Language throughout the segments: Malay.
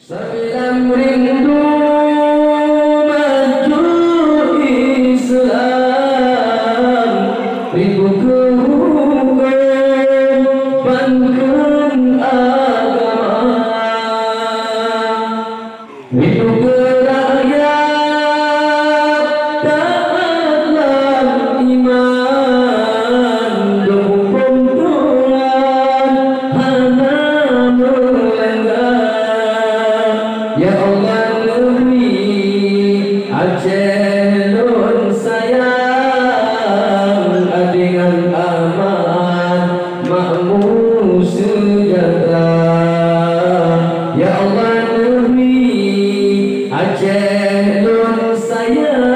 Sabilang rindu maju Islam, rindu kerukunan agama, rindu kerakyat taatlah iman, hukum Tuhan hana melanggar. Ya Allah negeri Aceh nun sayang, dengan aman makmur sejahtera. Ya Allah negeri Aceh nun sayang,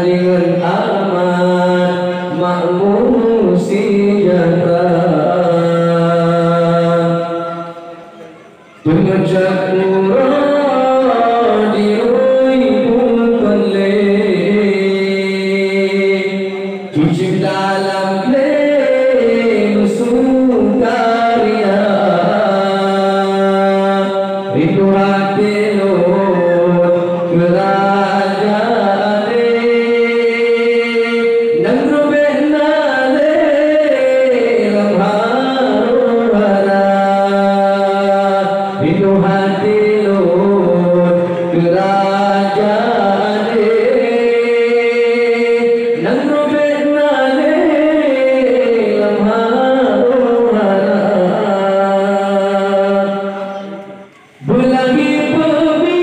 dengan aman makmur sejahtera. Pengajak murah dirui pun Cucuk dalam play sukaria, rindu hati Lord kerajaan Negeri benale ramharana, rindu hati Lord kerajaan Negeri benale ramharana. Belagi pemimpin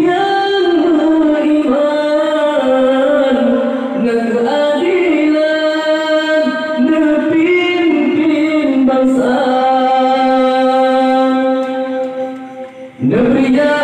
yang beriman, keadilan nepimpin bangsa. Negeri yang